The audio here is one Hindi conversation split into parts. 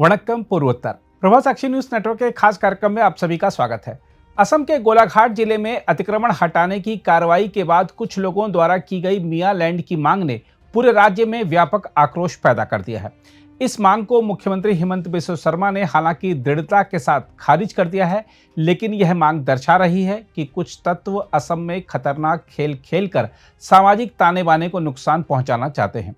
वणक्कम पूर्वोत्तर। प्रभात साक्षी न्यूज नेटवर्क के खास कार्यक्रम में आप सभी का स्वागत है। असम के गोलाघाट जिले में अतिक्रमण हटाने की कार्रवाई के बाद कुछ लोगों द्वारा की गई मियां लैंड की मांग ने पूरे राज्य में व्यापक आक्रोश पैदा कर दिया है। इस मांग को मुख्यमंत्री हिमंत बिस्वा शर्मा ने हालांकि दृढ़ता के साथ खारिज कर दिया है, लेकिन यह मांग दर्शा रही है कि कुछ तत्व असम में खतरनाक खेल खेलकर सामाजिक ताने बाने को नुकसान पहुंचाना चाहते हैं।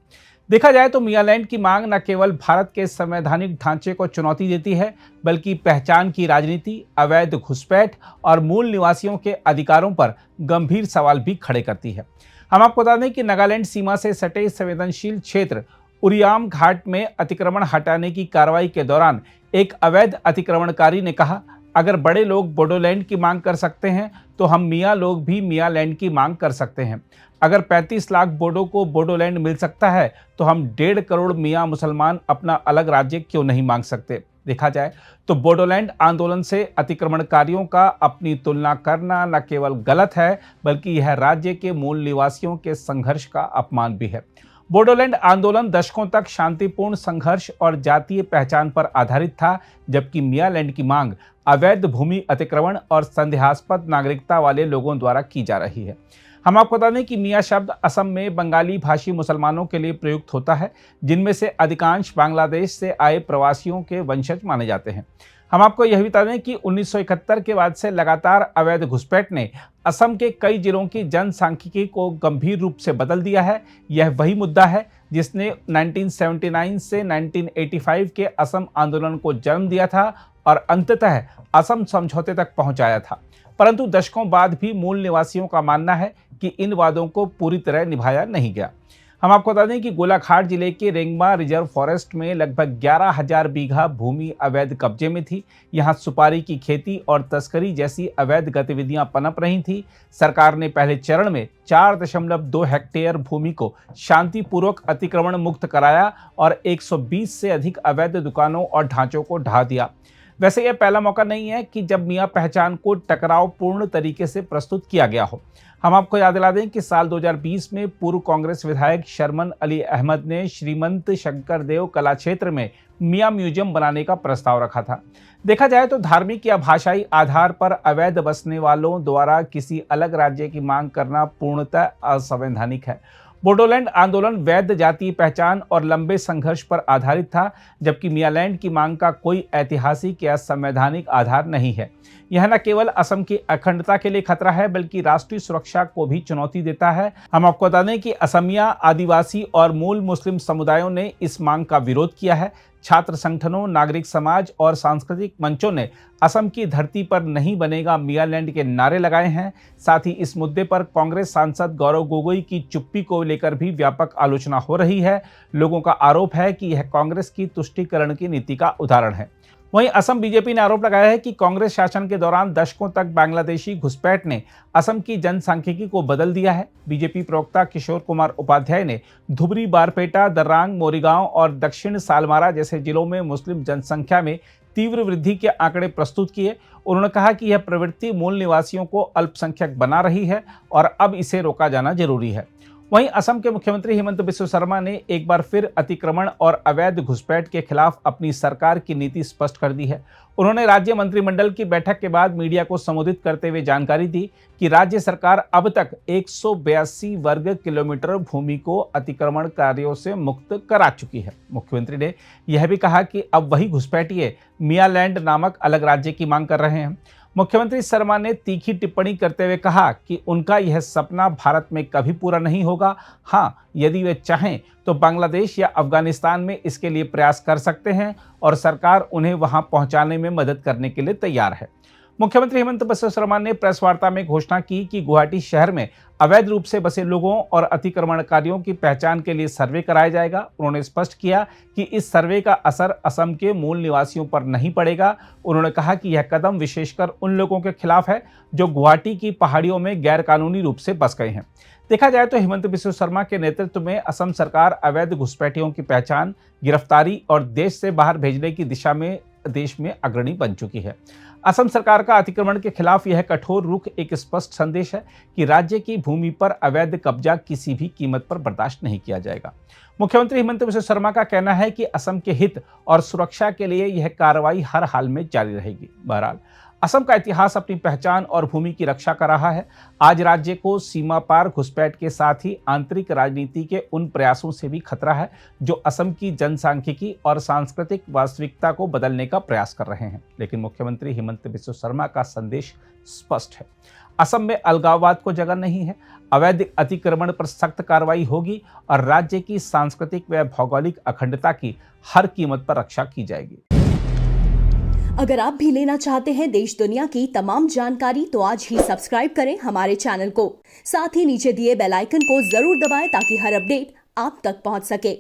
देखा जाए तो मियालैंड की मांग न केवल भारत के संवैधानिक ढांचे को चुनौती देती है, बल्कि पहचान की राजनीति, अवैध घुसपैठ और मूल निवासियों के अधिकारों पर गंभीर सवाल भी खड़े करती है। हम आपको बता दें कि नागालैंड सीमा से सटे संवेदनशील क्षेत्र उरियाम घाट में अतिक्रमण हटाने की कार्रवाई के दौरान एक अवैध अतिक्रमणकारी ने कहा, अगर बड़े लोग बोडोलैंड की मांग कर सकते हैं तो हम मियाँ लोग भी मियालैंड की मांग कर सकते हैं। अगर 35 लाख बोडो को बोडोलैंड मिल सकता है तो हम 1.5 करोड़ मियाँ मुसलमान अपना अलग राज्य क्यों नहीं मांग सकते। देखा जाए तो बोडोलैंड आंदोलन से अतिक्रमणकारियों का अपनी तुलना करना न केवल गलत है, बल्कि यह राज्य के मूल निवासियों के संघर्ष का अपमान भी है। बोडोलैंड आंदोलन दशकों तक शांतिपूर्ण संघर्ष और जातीय पहचान पर आधारित था, जबकि मियालैंड की मांग अवैध भूमि अतिक्रमण और संदेहास्पद नागरिकता वाले लोगों द्वारा की जा रही है। हम आपको बता दें कि मियाँ शब्द असम में बंगाली भाषी मुसलमानों के लिए प्रयुक्त होता है, जिनमें से अधिकांश बांग्लादेश से आए प्रवासियों के वंशज माने जाते हैं। हम आपको यह भी बता दें कि 1971 के बाद से लगातार अवैध घुसपैठ ने असम के कई जिलों की जनसांख्यिकी को गंभीर रूप से बदल दिया है। यह वही मुद्दा है जिसने 1979 से 1985 के असम आंदोलन को जन्म दिया था और अंततः असम समझौते तक पहुंचाया था। परंतु दशकों बाद भी मूल निवासियों का मानना है कि इन वादों को पूरी तरह निभाया नहीं गया। हम आपको बता दें कि गोलाघाट जिले के रेंगमा रिजर्व फॉरेस्ट में लगभग 11,000 बीघा भूमि अवैध कब्जे में थी। यहां सुपारी की खेती और तस्करी जैसी अवैध गतिविधियां पनप रही थी। सरकार ने पहले चरण में 4.2 हेक्टेयर भूमि को शांतिपूर्वक अतिक्रमण मुक्त कराया और 120 से अधिक अवैध दुकानों और ढांचों को ढा दिया। वैसे यह पहला मौका नहीं है कि जब मियाँ पहचान को टकराव पूर्ण तरीके से प्रस्तुत किया गया हो। हम आपको याद दिला दें कि साल 2020 में पूर्व कांग्रेस विधायक शर्मन अली अहमद ने श्रीमंत शंकरदेव कला क्षेत्र में मियाँ म्यूजियम बनाने का प्रस्ताव रखा था। देखा जाए तो धार्मिक या भाषाई आधार पर अवैध बसने वालों द्वारा किसी अलग राज्य की मांग करना पूर्णतः असंवैधानिक है। बोडोलैंड आंदोलन वैध जातीय पहचान और लंबे संघर्ष पर आधारित था, जबकि मियालैंड की मांग का कोई ऐतिहासिक या संवैधानिक आधार नहीं है। यह न केवल असम की अखंडता के लिए खतरा है, बल्कि राष्ट्रीय सुरक्षा को भी चुनौती देता है। हम आपको बता दें कि असमिया, आदिवासी और मूल मुस्लिम समुदायों ने इस मांग का विरोध किया है। छात्र संगठनों, नागरिक समाज और सांस्कृतिक मंचों ने असम की धरती पर नहीं बनेगा मियालैंड के नारे लगाए हैं। साथ ही इस मुद्दे पर कांग्रेस सांसद गौरव गोगोई की चुप्पी को लेकर भी व्यापक आलोचना हो रही है। लोगों का आरोप है कि यह कांग्रेस की तुष्टीकरण की नीति का उदाहरण है। वहीं असम बीजेपी ने आरोप लगाया है कि कांग्रेस शासन के दौरान दशकों तक बांग्लादेशी घुसपैठ ने असम की जनसांख्यिकी को बदल दिया है। बीजेपी प्रवक्ता किशोर कुमार उपाध्याय ने धुबरी, बारपेटा, दर्रांग, मोरीगांव और दक्षिण सालमारा जैसे जिलों में मुस्लिम जनसंख्या में तीव्र वृद्धि के आंकड़े प्रस्तुत किए। उन्होंने कहा कि यह प्रवृत्ति मूल निवासियों को अल्पसंख्यक बना रही है और अब इसे रोका जाना जरूरी है। वहीं असम के मुख्यमंत्री हिमंत बिस्वा शर्मा ने एक बार फिर अतिक्रमण और अवैध घुसपैठ के खिलाफ अपनी सरकार की नीति स्पष्ट कर दी है। उन्होंने राज्य मंत्रिमंडल की बैठक के बाद मीडिया को संबोधित करते हुए जानकारी दी कि राज्य सरकार अब तक 182 वर्ग किलोमीटर भूमि को अतिक्रमणकारियों से मुक्त करा चुकी है। मुख्यमंत्री ने यह भी कहा कि अब वही घुसपैठिए मियालैंड नामक अलग राज्य की मांग कर रहे हैं। मुख्यमंत्री शर्मा ने तीखी टिप्पणी करते हुए कहा कि उनका यह सपना भारत में कभी पूरा नहीं होगा। हाँ, यदि वे चाहें तो बांग्लादेश या अफगानिस्तान में इसके लिए प्रयास कर सकते हैं और सरकार उन्हें वहां पहुंचाने में मदद करने के लिए तैयार है। मुख्यमंत्री हिमंत बिस्वा शर्मा ने प्रेस वार्ता में घोषणा की कि गुवाहाटी शहर में अवैध रूप से बसे लोगों और अतिक्रमणकारियों की पहचान के लिए सर्वे कराया जाएगा। उन्होंने स्पष्ट किया कि इस सर्वे का असर असम के मूल निवासियों पर नहीं पड़ेगा। उन्होंने कहा कि यह कदम विशेषकर उन लोगों के खिलाफ है जो गुवाहाटी की पहाड़ियों में गैरकानूनी रूप से बस गए हैं। देखा जाए तो हिमंत बिस्वा शर्मा के नेतृत्व में असम सरकार अवैध घुसपैठियों की पहचान, गिरफ्तारी और देश से बाहर भेजने की दिशा में देश में अग्रणी बन चुकी है। असम सरकार का अतिक्रमण के खिलाफ यह कठोर रुख एक स्पष्ट संदेश है कि राज्य की भूमि पर अवैध कब्जा किसी भी कीमत पर बर्दाश्त नहीं किया जाएगा। मुख्यमंत्री हिमंत बिस्वा शर्मा का कहना है कि असम के हित और सुरक्षा के लिए यह कार्रवाई हर हाल में जारी रहेगी। बहरहाल, असम का इतिहास अपनी पहचान और भूमि की रक्षा कर रहा है। आज राज्य को सीमा पार घुसपैठ के साथ ही आंतरिक राजनीति के उन प्रयासों से भी खतरा है जो असम की जनसांख्यिकी और सांस्कृतिक वास्तविकता को बदलने का प्रयास कर रहे हैं। लेकिन मुख्यमंत्री हिमंत बिस्वा शर्मा का संदेश स्पष्ट है। असम में अलगाववाद को जगह नहीं है। अवैध अतिक्रमण पर सख्त कार्रवाई होगी और राज्य की सांस्कृतिक व भौगोलिक अखंडता की हर कीमत पर रक्षा की जाएगी। अगर आप भी लेना चाहते हैं देश दुनिया की तमाम जानकारी तो आज ही सब्सक्राइब करें हमारे चैनल को। साथ ही नीचे दिए बेल आइकन को जरूर दबाएं ताकि हर अपडेट आप तक पहुंच सके।